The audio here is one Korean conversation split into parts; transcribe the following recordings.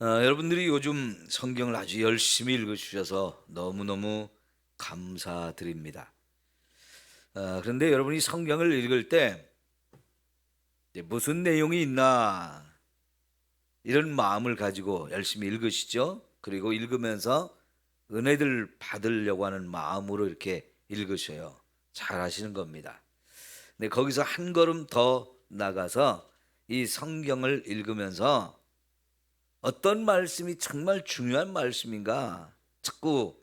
여러분들이 요즘 성경을 아주 열심히 읽어주셔서 너무너무 감사드립니다. 그런데 여러분이 성경을 읽을 때 이제 무슨 내용이 있나 이런 마음을 가지고 열심히 읽으시죠. 그리고 읽으면서 은혜들 받으려고 하는 마음으로 이렇게 읽으셔요. 잘 하시는 겁니다. 근데 거기서 한 걸음 더 나가서 이 성경을 읽으면서 어떤 말씀이 정말 중요한 말씀인가 자꾸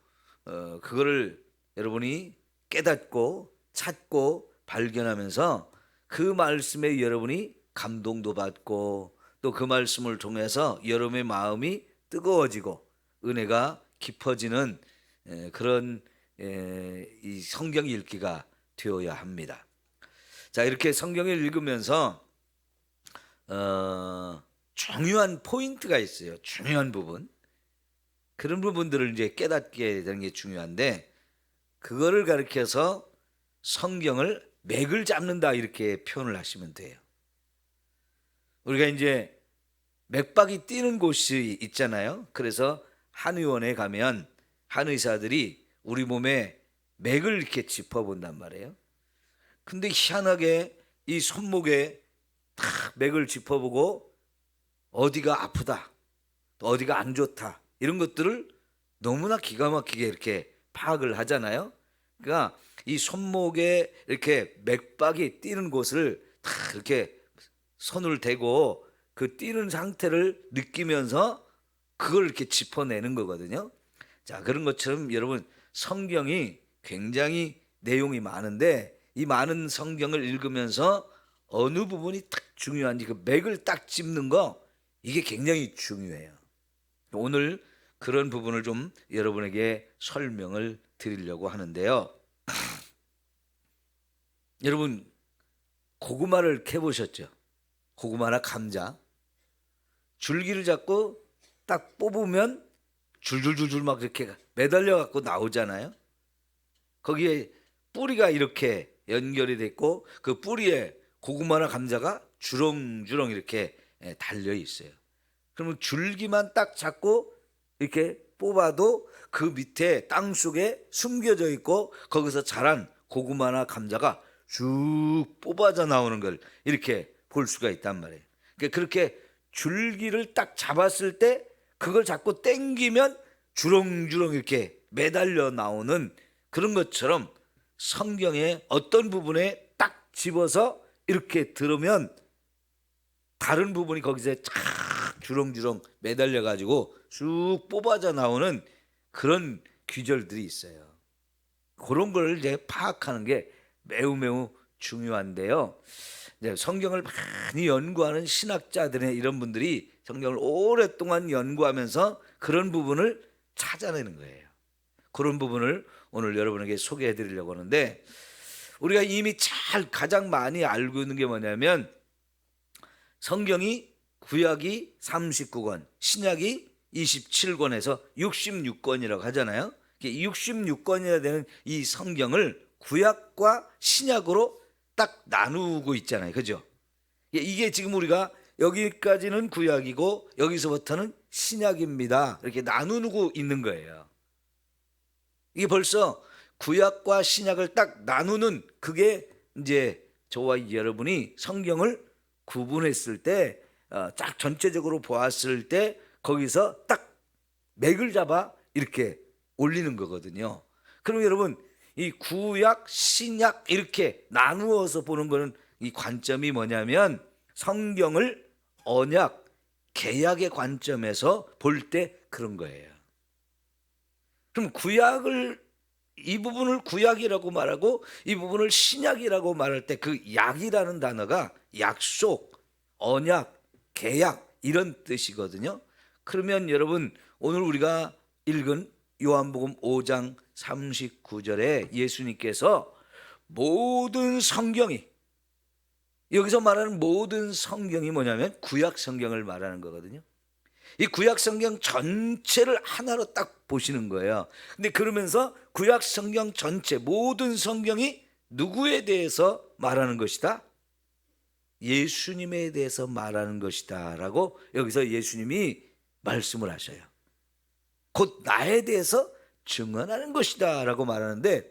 그거를 여러분이 깨닫고 찾고 발견하면서 그 말씀에 여러분이 감동도 받고 또 그 말씀을 통해서 여러분의 마음이 뜨거워지고 은혜가 깊어지는 그런 이 성경 읽기가 되어야 합니다. 자, 이렇게 성경을 읽으면서 중요한 포인트가 있어요. 중요한 부분. 그런 부분들을 이제 깨닫게 되는 게 중요한데 그거를 가리켜서 성경을 맥을 잡는다 이렇게 표현을 하시면 돼요. 우리가 이제 맥박이 뛰는 곳이 있잖아요. 그래서 한의원에 가면 한의사들이 우리 몸에 맥을 이렇게 짚어본단 말이에요. 근데 희한하게 이 손목에 탁 맥을 짚어보고 어디가 아프다, 또 어디가 안 좋다 이런 것들을 너무나 기가 막히게 이렇게 파악을 하잖아요. 그러니까 이 손목에 이렇게 맥박이 뛰는 곳을 다 이렇게 손을 대고 그 뛰는 상태를 느끼면서 그걸 이렇게 짚어내는 거거든요. 자, 그런 것처럼 여러분 성경이 굉장히 내용이 많은데 이 많은 성경을 읽으면서 어느 부분이 딱 중요한지 그 맥을 딱 짚는 거 이게 굉장히 중요해요. 오늘 그런 부분을 좀 여러분에게 설명을 드리려고 하는데요. 여러분 고구마를 캐보셨죠? 고구마나 감자 줄기를 잡고 딱 뽑으면 줄줄줄줄 막 이렇게 매달려 갖고 나오잖아요. 거기에 뿌리가 이렇게 연결이 됐고 그 뿌리에 고구마나 감자가 주렁주렁 이렇게 달려 있어요. 그러면 줄기만 딱 잡고 이렇게 뽑아도 그 밑에 땅 속에 숨겨져 있고 거기서 자란 고구마나 감자가 쭉 뽑아져 나오는 걸 이렇게 볼 수가 있단 말이에요. 그러니까 그렇게 줄기를 딱 잡았을 때 그걸 자꾸 땡기면 주렁주렁 이렇게 매달려 나오는 그런 것처럼 성경의 어떤 부분에 딱 집어서 이렇게 들으면 다른 부분이 거기서 쫙 주렁주렁 매달려 가지고 쑥 뽑아져 나오는 그런 귀절들이 있어요. 그런 걸 이제 파악하는 게 매우 매우 중요한데요. 이제 성경을 많이 연구하는 신학자들의 이런 분들이 성경을 오랫동안 연구하면서 그런 부분을 찾아내는 거예요. 그런 부분을 오늘 여러분에게 소개해 드리려고 하는데 우리가 이미 잘 가장 많이 알고 있는 게 뭐냐면 성경이 구약이 39권, 신약이 27권에서 66권이라고 하잖아요. 66권이나 되는 이 성경을 구약과 신약으로 딱 나누고 있잖아요. 그죠? 이게 지금 우리가 여기까지는 구약이고 여기서부터는 신약입니다. 이렇게 나누고 있는 거예요. 이게 벌써 구약과 신약을 딱 나누는 그게 이제 저와 여러분이 성경을 구분했을 때, 딱 전체적으로 보았을 때 거기서 딱 맥을 잡아 이렇게 올리는 거거든요. 그럼 여러분 이 구약, 신약 이렇게 나누어서 보는 거는 이 관점이 뭐냐면 성경을 언약, 계약의 관점에서 볼 때 그런 거예요. 그럼 구약을 이 부분을 구약이라고 말하고 이 부분을 신약이라고 말할 때 그 약이라는 단어가 약속, 언약, 계약 이런 뜻이거든요. 그러면 여러분 오늘 우리가 읽은 요한복음 5장 39절에 예수님께서 모든 성경이 여기서 말하는 모든 성경이 뭐냐면 구약 성경을 말하는 거거든요. 이 구약 성경 전체를 하나로 딱 보시는 거예요. 근데 그러면서 구약 성경 전체 모든 성경이 누구에 대해서 말하는 것이다? 예수님에 대해서 말하는 것이다 라고 여기서 예수님이 말씀을 하셔요. 곧 나에 대해서 증언하는 것이다 라고 말하는데,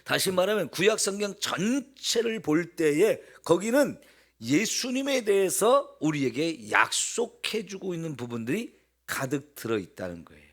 다시 말하면 구약 성경 전체를 볼 때에 거기는 예수님에 대해서 우리에게 약속해 주고 있는 부분들이 가득 들어있다는 거예요.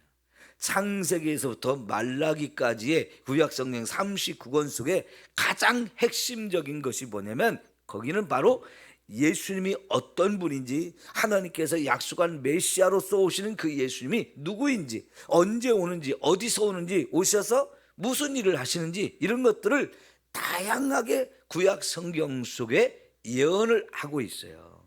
창세기에서부터 말라기까지의 구약 성경 39권 속에 가장 핵심적인 것이 뭐냐면, 거기는 바로 예수님이 어떤 분인지, 하나님께서 약속한 메시아로서 오시는 그 예수님이 누구인지, 언제 오는지, 어디서 오는지, 오셔서 무슨 일을 하시는지, 이런 것들을 다양하게 구약 성경 속에 예언을 하고 있어요.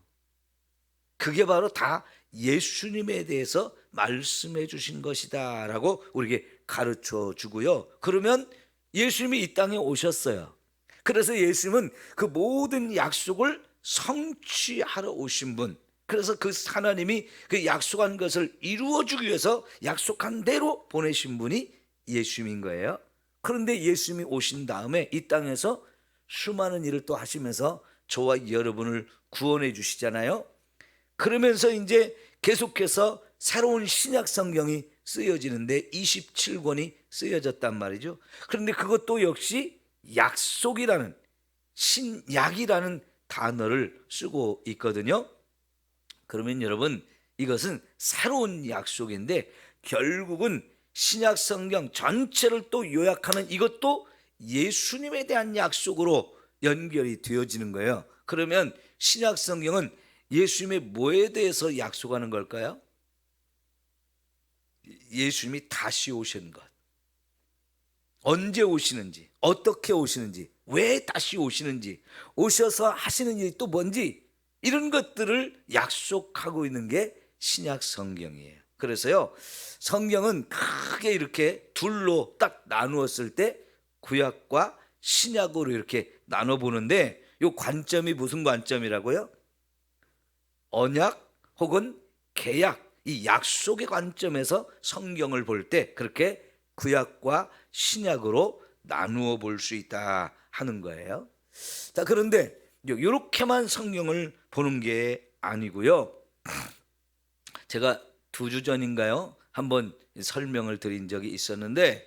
그게 바로 다 예수님에 대해서 말씀해 주신 것이다 라고 우리에게 가르쳐 주고요. 그러면 예수님이 이 땅에 오셨어요. 그래서 예수님은 그 모든 약속을 성취하러 오신 분, 그래서 그 하나님이 그 약속한 것을 이루어 주기 위해서 약속한 대로 보내신 분이 예수님인 거예요. 그런데 예수님이 오신 다음에 이 땅에서 수많은 일을 또 하시면서 저와 여러분을 구원해 주시잖아요. 그러면서 이제 계속해서 새로운 신약 성경이 쓰여지는데 27권이 쓰여졌단 말이죠. 그런데 그것도 역시 약속이라는, 신약이라는 단어를 쓰고 있거든요. 그러면 여러분, 이것은 새로운 약속인데 결국은 신약 성경 전체를 또 요약하는 이것도 예수님에 대한 약속으로 연결이 되어지는 거예요. 그러면 신약 성경은 예수님의 뭐에 대해서 약속하는 걸까요? 예수님이 다시 오시는 것, 언제 오시는지, 어떻게 오시는지, 왜 다시 오시는지, 오셔서 하시는 일이 또 뭔지, 이런 것들을 약속하고 있는 게 신약 성경이에요. 그래서요, 성경은 크게 이렇게 둘로 딱 나누었을 때 구약과 신약으로 이렇게 나눠 보는데, 이 관점이 무슨 관점이라고요? 언약 혹은 계약, 이 약속의 관점에서 성경을 볼 때 그렇게 구약과 신약으로 나누어 볼 수 있다 하는 거예요. 자, 그런데 이렇게만 성경을 보는 게 아니고요. 제가 2주 전인가요? 한번 설명을 드린 적이 있었는데,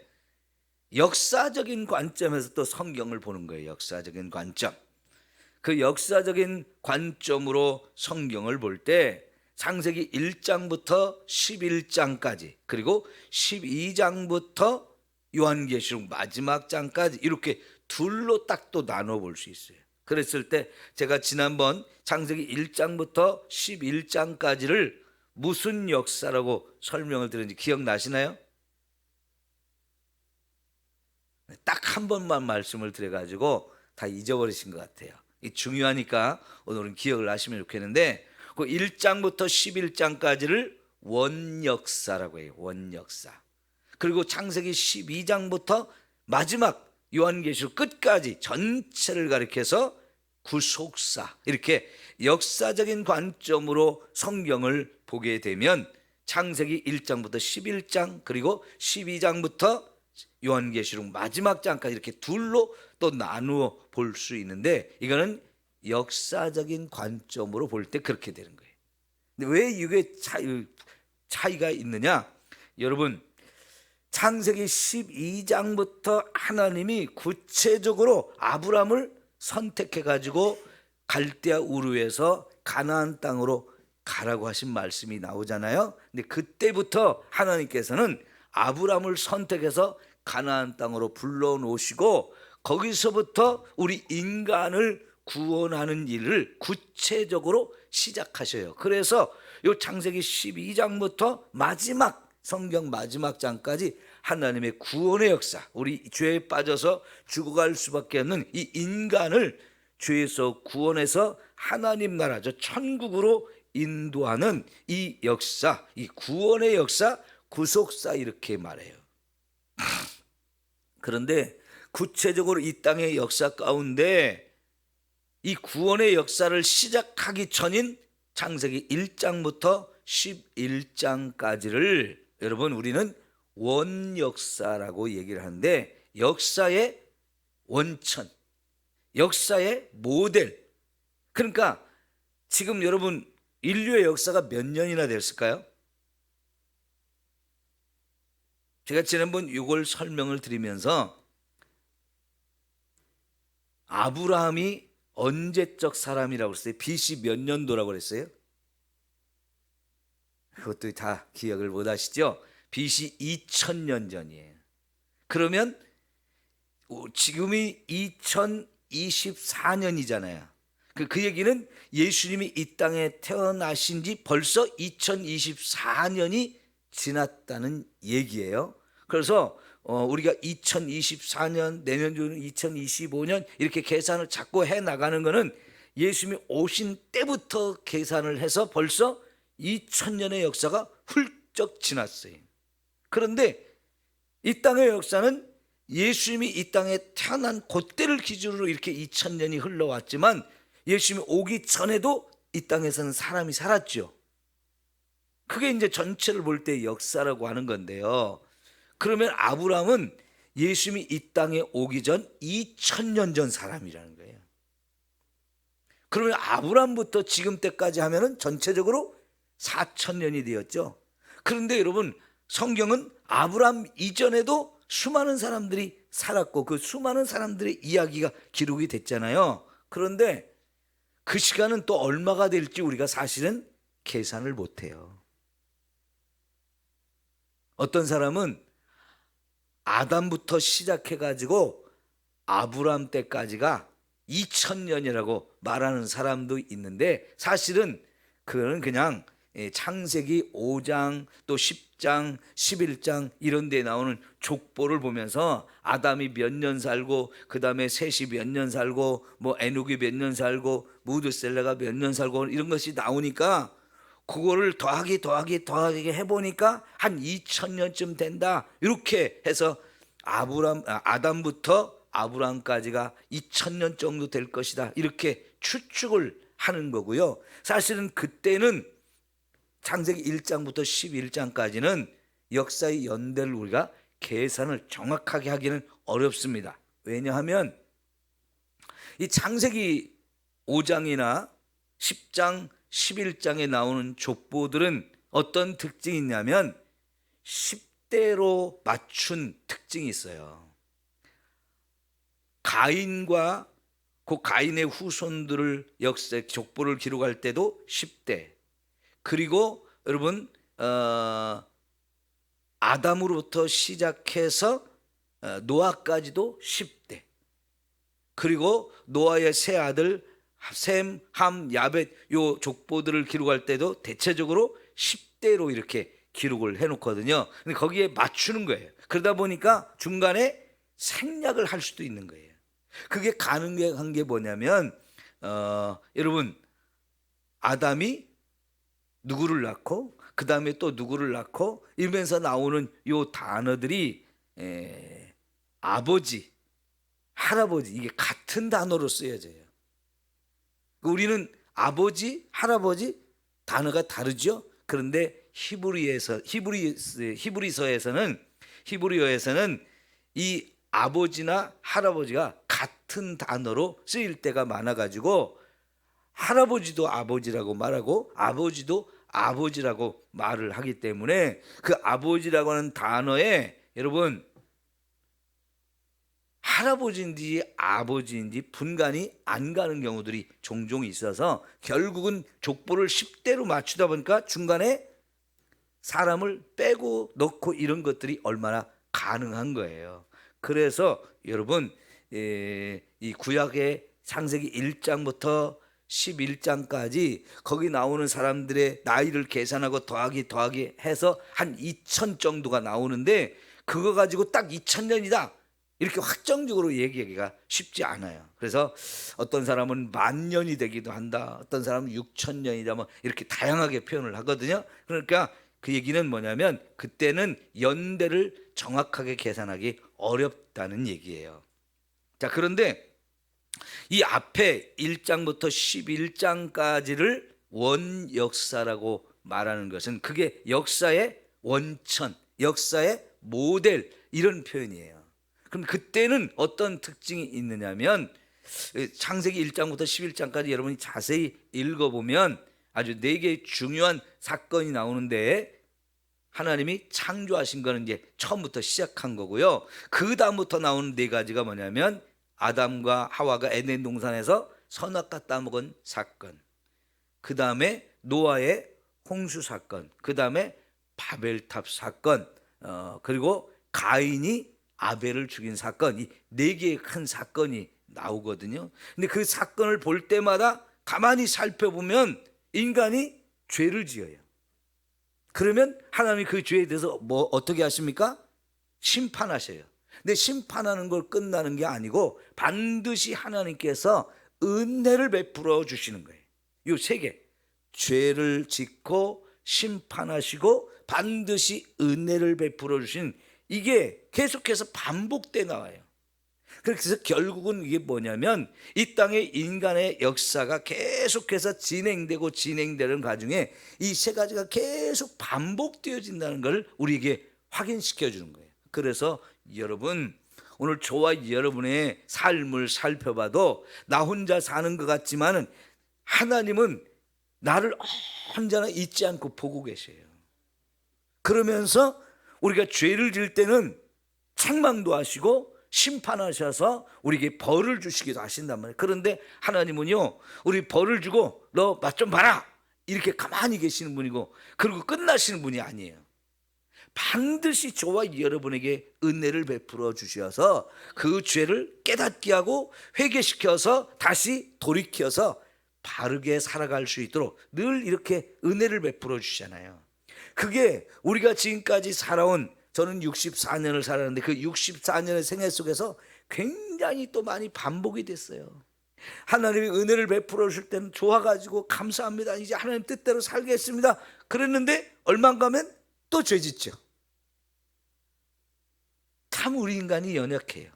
역사적인 관점에서 또 성경을 보는 거예요. 역사적인 관점. 그 역사적인 관점으로 성경을 볼 때 창세기 1장부터 11장까지, 그리고 12장부터 요한계시록 마지막 장까지 이렇게 둘로 딱 또 나눠 볼 수 있어요. 그랬을 때 제가 지난번 창세기 1장부터 11장까지를 무슨 역사라고 설명을 드렸는지 기억나시나요? 딱 한 번만 말씀을 드려가지고 다 잊어버리신 것 같아요. 이 중요하니까 오늘은 기억을 하시면 좋겠는데, 그 1장부터 11장까지를 원역사라고 해요. 원역사. 그리고 창세기 12장부터 마지막 요한계시록 끝까지 전체를 가리켜서 구속사, 이렇게 역사적인 관점으로 성경을 보게 되면 창세기 1장부터 11장, 그리고 12장부터 요한계시록 마지막 장까지 이렇게 둘로 또 나누어 볼 수 있는데, 이거는 역사적인 관점으로 볼 때 그렇게 되는 거예요. 근데 왜 이게 차이가 있느냐? 여러분, 창세기 12장부터 하나님이 구체적으로 아브라함을 선택해 가지고 갈대아 우르에서 가나안 땅으로 가라고 하신 말씀이 나오잖아요. 근데 그때부터 하나님께서는 아브라함을 선택해서 가나안 땅으로 불러놓으시고, 거기서부터 우리 인간을 구원하는 일을 구체적으로 시작하셔요. 그래서 요 창세기 12장부터 마지막 성경 마지막 장까지 하나님의 구원의 역사, 우리 죄에 빠져서 죽어갈 수밖에 없는 이 인간을 죄에서 구원해서 하나님 나라, 저 천국으로 인도하는 이 역사, 이 구원의 역사, 구속사, 이렇게 말해요. 그런데 구체적으로 이 땅의 역사 가운데 이 구원의 역사를 시작하기 전인 창세기 1장부터 11장까지를 여러분 우리는 원역사라고 얘기를 하는데, 역사의 원천, 역사의 모델. 그러니까 지금 여러분 인류의 역사가 몇 년이나 됐을까요? 제가 지난번 이걸 설명을 드리면서 아브라함이 언제적 사람이라고 그랬어요? BC 몇 년도라고 그랬어요? 그것도 다 기억을 못 하시죠? BC 2000년 전이에요. 그러면 지금이 2024년이잖아요. 그 얘기는 예수님이 이 땅에 태어나신 지 벌써 2024년이 지났다는 얘기예요. 그래서 우리가 2024년, 내년 중은 2025년 이렇게 계산을 자꾸 해 나가는 거는 예수님이 오신 때부터 계산을 해서 벌써 2000년의 역사가 훌쩍 지났어요. 그런데 이 땅의 역사는 예수님이 이 땅에 태어난 그때를 기준으로 이렇게 2000년이 흘러왔지만 예수님이 오기 전에도 이 땅에서는 사람이 살았죠. 그게 이제 전체를 볼 때 역사라고 하는 건데요. 그러면 아브라함은 예수님이 이 땅에 오기 전 2000년 전 사람이라는 거예요. 그러면 아브라함부터 지금 때까지 하면은 전체적으로 4000년이 되었죠. 그런데 여러분, 성경은 아브라함 이전에도 수많은 사람들이 살았고 그 수많은 사람들의 이야기가 기록이 됐잖아요. 그런데 그 시간은 또 얼마가 될지 우리가 사실은 계산을 못해요. 어떤 사람은 아담부터 시작해가지고 아브라함 때까지가 2000년이라고 말하는 사람도 있는데 사실은 그거는 그냥 창세기 5장 또 10장 11장 이런 데 나오는 족보를 보면서 아담이 몇 년 살고 그 다음에 셋이 몇 년 살고 뭐 에녹이 몇 년 살고 무드셀라가 몇 년 살고 이런 것이 나오니까 그거를 더하기 해보니까 한 2000년쯤 된다 이렇게 해서 아담부터 아브라함까지가 2000년 정도 될 것이다 이렇게 추측을 하는 거고요. 사실은 그때는 창세기 1장부터 11장까지는 역사의 연대를 우리가 계산을 정확하게 하기는 어렵습니다. 왜냐하면 이 창세기 5장이나 10장, 11장에 나오는 족보들은 어떤 특징이 있냐면 10대로 맞춘 특징이 있어요. 가인과 그 가인의 후손들을 역사 족보를 기록할 때도 10대, 그리고 여러분 아담으로부터 시작해서 노아까지도 10대, 그리고 노아의 세 아들 셈, 함, 야벳 요 족보들을 기록할 때도 대체적으로 10대로 이렇게 기록을 해놓거든요. 근데 거기에 맞추는 거예요. 그러다 보니까 중간에 생략을 할 수도 있는 거예요. 그게 가능한 게 뭐냐면 여러분 아담이 누구를 낳고 그 다음에 또 누구를 낳고 이러면서 나오는 요 단어들이 아버지, 할아버지 이게 같은 단어로 쓰여져요. 우리는 아버지, 할아버지 단어가 다르죠. 그런데 히브리서에서는 이 아버지나 할아버지가 같은 단어로 쓰일 때가 많아가지고 할아버지도 아버지라고 말하고 아버지도 아버지라고 말을 하기 때문에 그 아버지라고 하는 단어에 여러분 할아버지인지 아버지인지 분간이 안 가는 경우들이 종종 있어서 결국은 족보를 10대로 맞추다 보니까 중간에 사람을 빼고 넣고 이런 것들이 얼마나 가능한 거예요. 그래서 여러분 이 구약의 창세기 1장부터 11장까지 거기 나오는 사람들의 나이를 계산하고 더하기 해서 한 2000 정도가 나오는데 그거 가지고 딱 2000년이다 이렇게 확정적으로 얘기하기가 쉽지 않아요. 그래서 어떤 사람은 10,000년이 되기도 한다, 어떤 사람은 6000년이다 뭐 이렇게 다양하게 표현을 하거든요. 그러니까 그 얘기는 뭐냐면 그때는 연대를 정확하게 계산하기 어렵다는 얘기예요. 자, 그런데 이 앞에 1장부터 11장까지를 원역사라고 말하는 것은 그게 역사의 원천, 역사의 모델 이런 표현이에요. 그럼 그때는 어떤 특징이 있느냐면 창세기 1장부터 11장까지 여러분이 자세히 읽어보면 아주 4개의 중요한 사건이 나오는데 하나님이 창조하신 거는 이제 처음부터 시작한 거고요. 그 다음부터 나오는 네 가지가 뭐냐면 아담과 하와가 에덴 동산에서 선악과 따먹은 사건, 그 다음에 노아의 홍수 사건, 그 다음에 바벨탑 사건, 그리고 가인이 아벨을 죽인 사건, 이 네 개의 큰 사건이 나오거든요. 근데 그 사건을 볼 때마다 가만히 살펴보면 인간이 죄를 지어요. 그러면 하나님이 그 죄에 대해서 뭐 어떻게 하십니까? 심판하셔요. 근데 심판하는 걸 끝나는 게 아니고 반드시 하나님께서 은혜를 베풀어 주시는 거예요. 이 세 개, 죄를 짓고 심판하시고 반드시 은혜를 베풀어 주신, 이게 계속해서 반복돼 나와요. 그래서 결국은 이게 뭐냐면 이 땅의 인간의 역사가 계속해서 진행되는 과정에 이 세 가지가 계속 반복되어진다는 걸 우리에게 확인시켜 주는 거예요. 그래서 여러분, 오늘 저와 여러분의 삶을 살펴봐도 나 혼자 사는 것 같지만은 하나님은 나를 언제나 잊지 않고 보고 계세요. 그러면서 우리가 죄를 지을 때는 책망도 하시고 심판하셔서 우리에게 벌을 주시기도 하신단 말이에요. 그런데 하나님은요, 우리 벌을 주고 너 맛 좀 봐라 이렇게 가만히 계시는 분이고 그리고 끝나시는 분이 아니에요. 반드시 저와 여러분에게 은혜를 베풀어 주셔서 그 죄를 깨닫게 하고 회개시켜서 다시 돌이켜서 바르게 살아갈 수 있도록 늘 이렇게 은혜를 베풀어 주시잖아요. 그게 우리가 지금까지 살아온, 저는 64년을 살았는데 그 64년의 생애 속에서 굉장히 또 많이 반복이 됐어요. 하나님이 은혜를 베풀어 주실 때는 좋아가지고 감사합니다, 이제 하나님 뜻대로 살겠습니다 그랬는데 얼마 안 가면 또 죄짓죠. 참 우리 인간이 연약해요.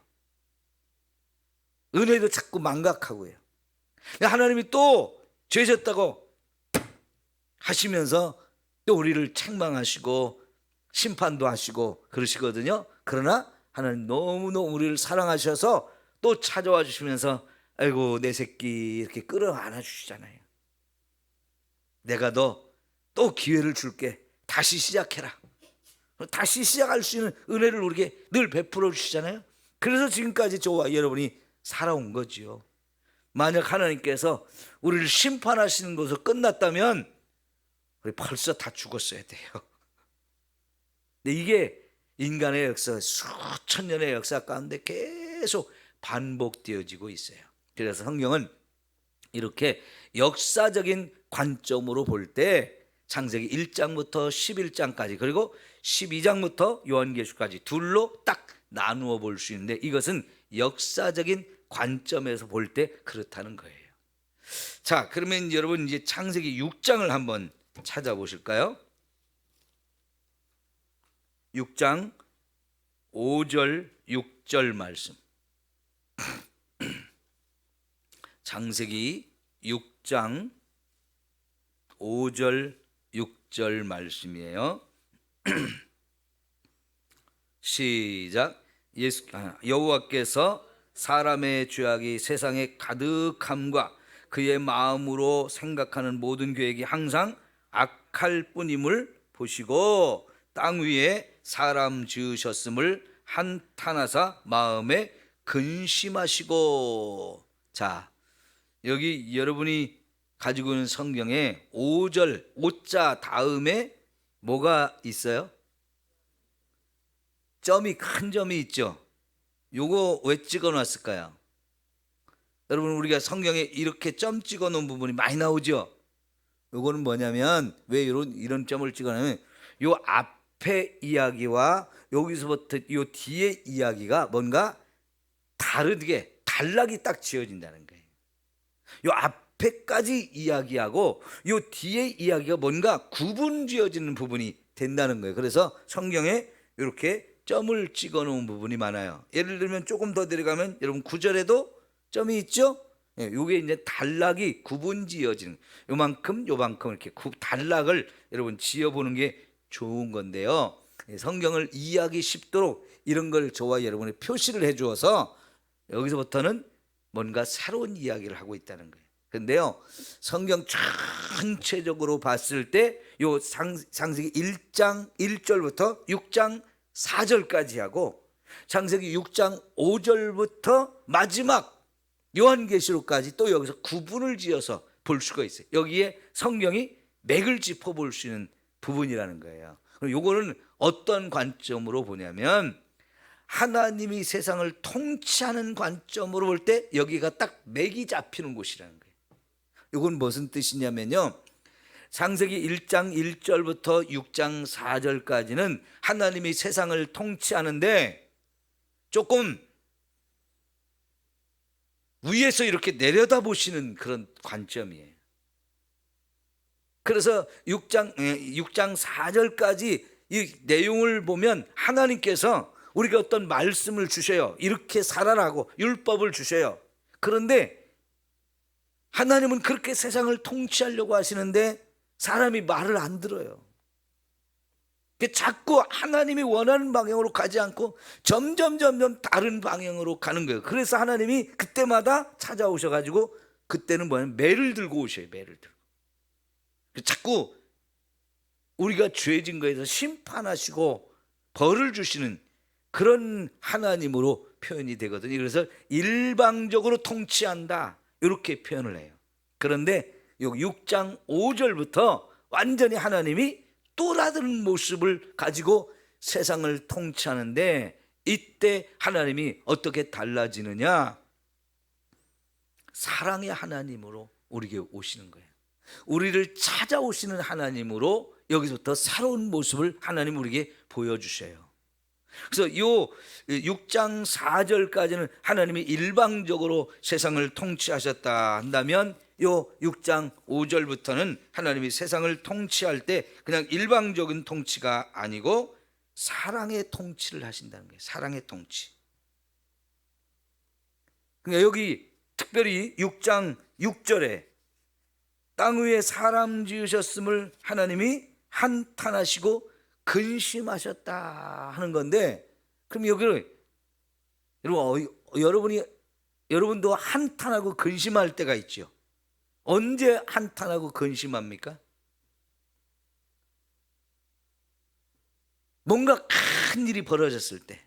은혜도 자꾸 망각하고요. 하나님이 또 죄졌다고 하시면서 또 우리를 책망하시고 심판도 하시고 그러시거든요. 그러나 하나님 너무너무 우리를 사랑하셔서 또 찾아와 주시면서 아이고 내 새끼 이렇게 끌어안아 주시잖아요. 내가 너 또 기회를 줄게, 다시 시작해라. 다시 시작할 수 있는 은혜를 우리에게 늘 베풀어 주시잖아요. 그래서 지금까지 저와 여러분이 살아온 거지요. 만약 하나님께서 우리를 심판하시는 것으로 끝났다면 우리 벌써 다 죽었어야 돼요. 근데 이게 인간의 역사, 수천 년의 역사 가운데 계속 반복되어지고 있어요. 그래서 성경은 이렇게 역사적인 관점으로 볼 때 창세기 1장부터 11장까지 그리고 12장부터 요한계시까지 둘로 딱 나누어 볼 수 있는데 이것은 역사적인 관점에서 볼 때 그렇다는 거예요. 자, 그러면 여러분 이제 창세기 6장을 한번 찾아보실까요? 6장 5절 6절 말씀. 창세기 6장 5절 6절 말씀이에요. 시작. 여호와께서 사람의 죄악이 세상에 가득함과 그의 마음으로 생각하는 모든 계획이 항상 악할 뿐임을 보시고 땅 위에 사람 지으셨음을 한탄하사 마음에 근심하시고. 자, 여기 여러분이 가지고 있는 성경에 5절 5자 다음에 뭐가 있어요? 점이, 큰 점이 있죠. 요거 왜 찍어 놨을까요? 여러분, 우리가 성경에 이렇게 점 찍어 놓은 부분이 많이 나오죠. 요거는 뭐냐면 왜 이런 점을 찍어 놨냐면 요 앞에 이야기와 여기서부터 요 뒤에 이야기가 뭔가 다르게 단락이 딱 지어진다는 거예요. 요 앞에까지 이야기하고 요 뒤에 이야기가 뭔가 구분 지어지는 부분이 된다는 거예요. 그래서 성경에 이렇게 점을 찍어 놓은 부분이 많아요. 예를 들면 조금 더 내려가면 여러분 9절에도 점이 있죠. 요게 이제 단락이 구분 지어지는, 요만큼 이렇게 단락을 여러분 지어보는 게 좋은 건데요. 성경을 이해하기 쉽도록 이런 걸 저와 여러분이 표시를 해 주어서 여기서부터는 뭔가 새로운 이야기를 하고 있다는 거예요. 근데요, 성경 전체적으로 봤을 때 요 창세기 1장 1절부터 6장 4절까지 하고 창세기 6장 5절부터 마지막 요한계시록까지 또 여기서 구분을 지어서 볼 수가 있어요. 여기에 성경이 맥을 짚어 볼 수 있는 부분이라는 거예요. 그럼 요거는 어떤 관점으로 보냐면 하나님이 세상을 통치하는 관점으로 볼 때 여기가 딱 맥이 잡히는 곳이라는 거예요. 이건 무슨 뜻이냐면요, 창세기 1장 1절부터 6장 4절까지는 하나님이 세상을 통치하는데 조금 위에서 이렇게 내려다보시는 그런 관점이에요. 그래서 6장 4절까지 이 내용을 보면 하나님께서 우리가 어떤 말씀을 주셔요. 이렇게 살아라고 율법을 주셔요. 그런데 하나님은 그렇게 세상을 통치하려고 하시는데 사람이 말을 안 들어요. 자꾸 하나님이 원하는 방향으로 가지 않고 점점 다른 방향으로 가는 거예요. 그래서 하나님이 그때마다 찾아오셔가지고 그때는 뭐냐면 매를 들고 오셔요. 매를 들고. 자꾸 우리가 죄진 거에서 심판하시고 벌을 주시는 그런 하나님으로 표현이 되거든요. 그래서 일방적으로 통치한다 이렇게 표현을 해요. 그런데 여기 6장 5절부터 완전히 하나님이 또 다른 모습을 가지고 세상을 통치하는데 이때 하나님이 어떻게 달라지느냐, 사랑의 하나님으로 우리에게 오시는 거예요. 우리를 찾아오시는 하나님으로 여기서부터 새로운 모습을 하나님 우리에게 보여주셔요. 그래서 요 6장 4절까지는 하나님이 일방적으로 세상을 통치하셨다 한다면 요 6장 5절부터는 하나님이 세상을 통치할 때 그냥 일방적인 통치가 아니고 사랑의 통치를 하신다는 거예요. 사랑의 통치. 그러니까 여기 특별히 6장 6절에 땅 위에 사람 지으셨음을 하나님이 한탄하시고 근심하셨다 하는 건데, 그럼 여기를 여러분도 한탄하고 근심할 때가 있죠. 언제 한탄하고 근심합니까? 뭔가 큰 일이 벌어졌을 때.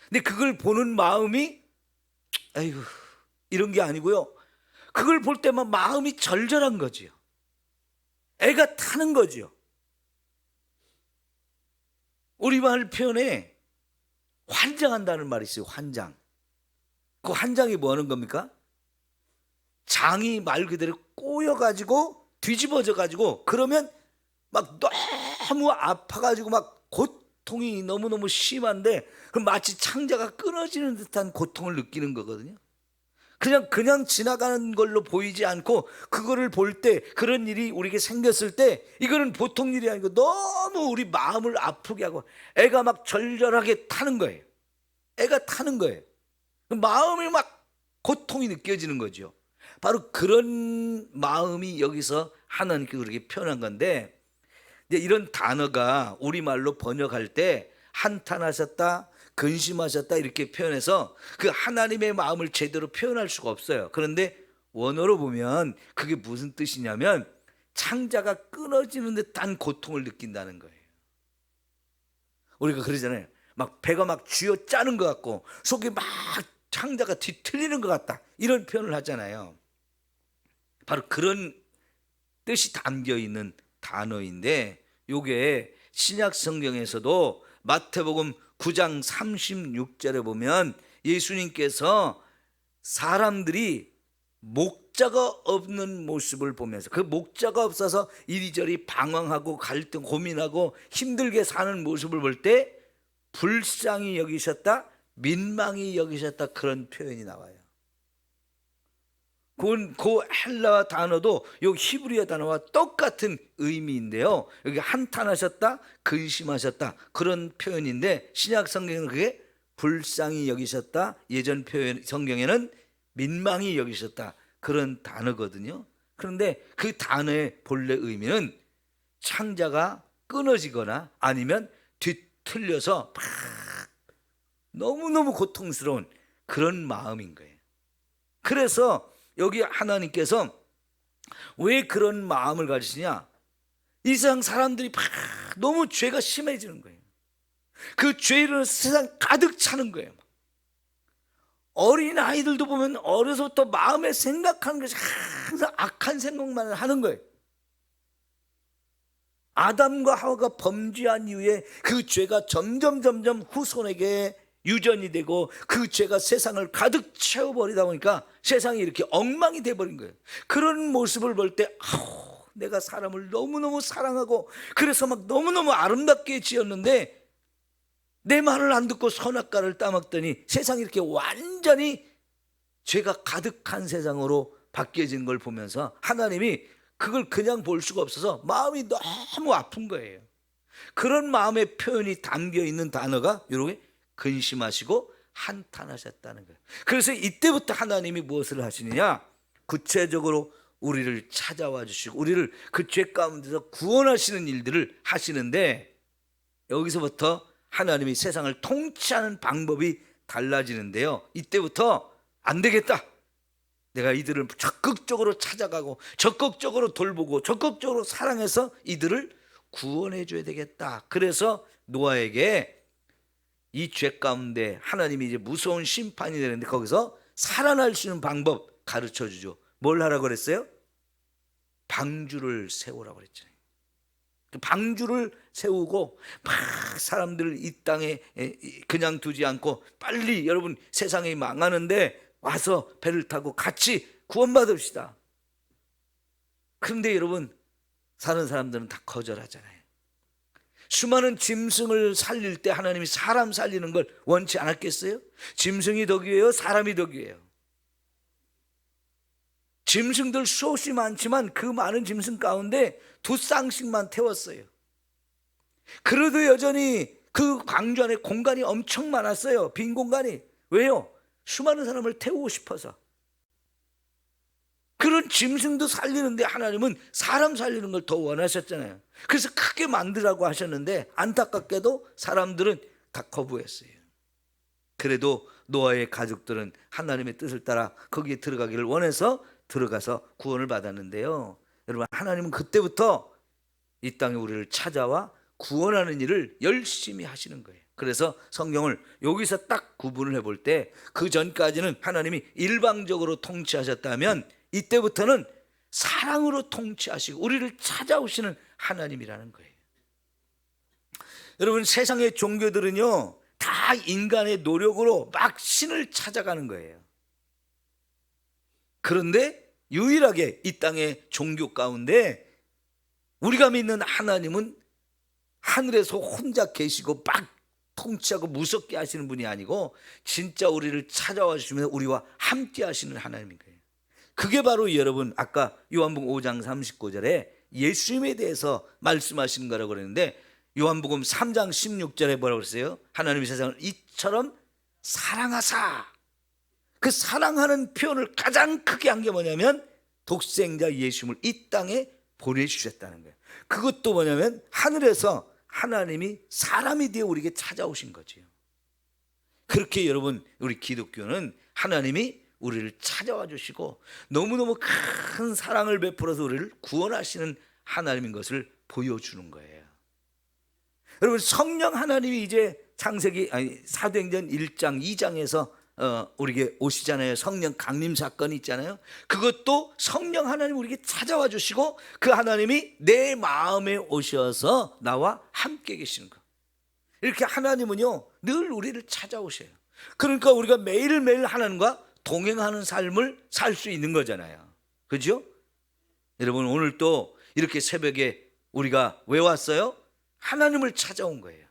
근데 그걸 보는 마음이 아이고 이런 게 아니고요, 그걸 볼 때만 마음이 절절한 거지요. 애가 타는 거지요. 우리말 표현에 환장한다는 말이 있어요. 환장. 그 환장이 뭐 하는 겁니까? 장이 말 그대로 꼬여가지고 뒤집어져가지고 그러면 막 너무 아파가지고 막 고통이 너무너무 심한데 그 마치 창자가 끊어지는 듯한 고통을 느끼는 거거든요. 그냥 지나가는 걸로 보이지 않고 그거를 볼 때, 그런 일이 우리에게 생겼을 때 이거는 보통 일이 아니고 너무 우리 마음을 아프게 하고 애가 막 절절하게 타는 거예요. 애가 타는 거예요. 마음이 막 고통이 느껴지는 거죠. 바로 그런 마음이 여기서 하나님께 그렇게 표현한 건데, 이제 이런 단어가 우리말로 번역할 때 한탄하셨다, 근심하셨다 이렇게 표현해서 그 하나님의 마음을 제대로 표현할 수가 없어요. 그런데 원어로 보면 그게 무슨 뜻이냐면 창자가 끊어지는 듯한 고통을 느낀다는 거예요. 우리가 그러잖아요. 막 배가 막 쥐어 짜는 것 같고 속이 막 창자가 뒤틀리는 것 같다 이런 표현을 하잖아요. 바로 그런 뜻이 담겨 있는 단어인데, 요게 신약 성경에서도 마태복음 9장 36절에 보면 예수님께서 사람들이 목자가 없는 모습을 보면서, 그 목자가 없어서 이리저리 방황하고 갈등 고민하고 힘들게 사는 모습을 볼 때 불쌍히 여기셨다, 민망히 여기셨다 그런 표현이 나와요. 그 헬라어 단어도 요 히브리어 단어와 똑같은 의미인데요, 여기 한탄하셨다, 근심하셨다 그런 표현인데 신약 성경에는 그게 불쌍히 여기셨다, 예전 표현 성경에는 민망히 여기셨다 그런 단어거든요. 그런데 그 단어의 본래 의미는 창자가 끊어지거나 아니면 뒤틀려서 막 너무너무 고통스러운 그런 마음인 거예요. 그래서 여기 하나님께서 왜 그런 마음을 가지시냐? 이 세상 사람들이 막 너무 죄가 심해지는 거예요. 그 죄로 세상 가득 차는 거예요. 어린 아이들도 보면 어려서부터 마음에 생각하는 것이 항상 악한 생각만 하는 거예요. 아담과 하와가 범죄한 이후에 그 죄가 점점 후손에게 유전이 되고 그 죄가 세상을 가득 채워버리다 보니까 세상이 이렇게 엉망이 돼버린 거예요. 그런 모습을 볼 때 내가 사람을 너무너무 사랑하고 그래서 막 너무너무 아름답게 지었는데 내 말을 안 듣고 선악과를 따먹더니 세상이 이렇게 완전히 죄가 가득한 세상으로 바뀌어진 걸 보면서 하나님이 그걸 그냥 볼 수가 없어서 마음이 너무 아픈 거예요. 그런 마음의 표현이 담겨 있는 단어가 이렇게 근심하시고 한탄하셨다는 거예요. 그래서 이때부터 하나님이 무엇을 하시느냐? 구체적으로 우리를 찾아와 주시고 우리를 그 죄 가운데서 구원하시는 일들을 하시는데, 여기서부터 하나님이 세상을 통치하는 방법이 달라지는데요, 이때부터 안 되겠다, 내가 이들을 적극적으로 찾아가고 적극적으로 돌보고 적극적으로 사랑해서 이들을 구원해 줘야 되겠다. 그래서 노아에게 이 죄 가운데 하나님이 이제 무서운 심판이 되는데 거기서 살아날 수 있는 방법 가르쳐 주죠. 뭘 하라고 그랬어요? 방주를 세우라고 그랬잖아요. 그 방주를 세우고 막 사람들을 이 땅에 그냥 두지 않고 빨리 여러분 세상이 망하는데 와서 배를 타고 같이 구원받읍시다. 그런데 여러분 사는 사람들은 다 거절하잖아요. 수많은 짐승을 살릴 때 하나님이 사람 살리는 걸 원치 않았겠어요? 짐승이 더 귀해요? 사람이 더 귀해요? 짐승들 수없이 많지만 그 많은 짐승 가운데 2쌍씩만 태웠어요. 그래도 여전히 그 방주 안에 공간이 엄청 많았어요. 빈 공간이. 왜요? 수많은 사람을 태우고 싶어서. 그런 짐승도 살리는데 하나님은 사람 살리는 걸 더 원하셨잖아요. 그래서 크게 만들라고 하셨는데 안타깝게도 사람들은 다 거부했어요. 그래도 노아의 가족들은 하나님의 뜻을 따라 거기에 들어가기를 원해서 들어가서 구원을 받았는데요, 여러분 하나님은 그때부터 이 땅에 우리를 찾아와 구원하는 일을 열심히 하시는 거예요. 그래서 성경을 여기서 딱 구분을 해볼 때 그 전까지는 하나님이 일방적으로 통치하셨다면 이때부터는 사랑으로 통치하시고 우리를 찾아오시는 하나님이라는 거예요. 여러분 세상의 종교들은요 다 인간의 노력으로 막 신을 찾아가는 거예요. 그런데 유일하게 이 땅의 종교 가운데 우리가 믿는 하나님은 하늘에서 혼자 계시고 막 통치하고 무섭게 하시는 분이 아니고 진짜 우리를 찾아와 주시면서 우리와 함께 하시는 하나님인 거예요. 그게 바로 여러분 아까 요한복음 5장 39절에 예수님에 대해서 말씀하시는 거라고 그랬는데 요한복음 3장 16절에 뭐라고 그랬어요? 하나님이 세상을 이처럼 사랑하사. 그 사랑하는 표현을 가장 크게 한 게 뭐냐면 독생자 예수님을 이 땅에 보내주셨다는 거예요. 그것도 뭐냐면 하늘에서 하나님이 사람이 되어 우리에게 찾아오신 거죠. 그렇게 여러분 우리 기독교는 하나님이 우리를 찾아와 주시고 너무너무 큰 사랑을 베풀어서 우리를 구원하시는 하나님인 것을 보여주는 거예요. 여러분 성령 하나님이 이제 사도행전 1장 2장에서 우리에게 오시잖아요. 성령 강림 사건이 있잖아요. 그것도 성령 하나님 우리에게 찾아와 주시고 그 하나님이 내 마음에 오셔서 나와 함께 계시는 거. 이렇게 하나님은요 늘 우리를 찾아오셔요. 그러니까 우리가 매일매일 하나님과 동행하는 삶을 살 수 있는 거잖아요. 그렇죠? 여러분 오늘 또 이렇게 새벽에 우리가 왜 왔어요? 하나님을 찾아온 거예요.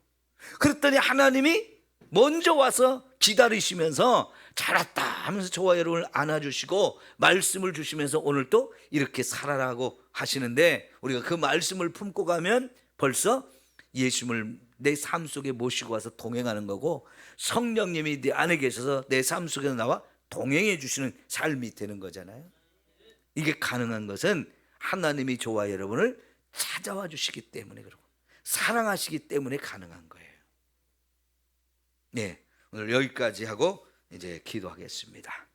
그랬더니 하나님이 먼저 와서 기다리시면서 잘 왔다 하면서 저와 여러분을 안아주시고 말씀을 주시면서 오늘 또 이렇게 살아라고 하시는데 우리가 그 말씀을 품고 가면 벌써 예수님을 내 삶 속에 모시고 와서 동행하는 거고 성령님이 내 안에 계셔서 내 삶 속에서 나와 동행해 주시는 삶이 되는 거잖아요. 이게 가능한 것은 하나님이 저와 여러분을 찾아와 주시기 때문에 그러고 사랑하시기 때문에 가능한 거예요. 네, 오늘 여기까지 하고 이제 기도하겠습니다.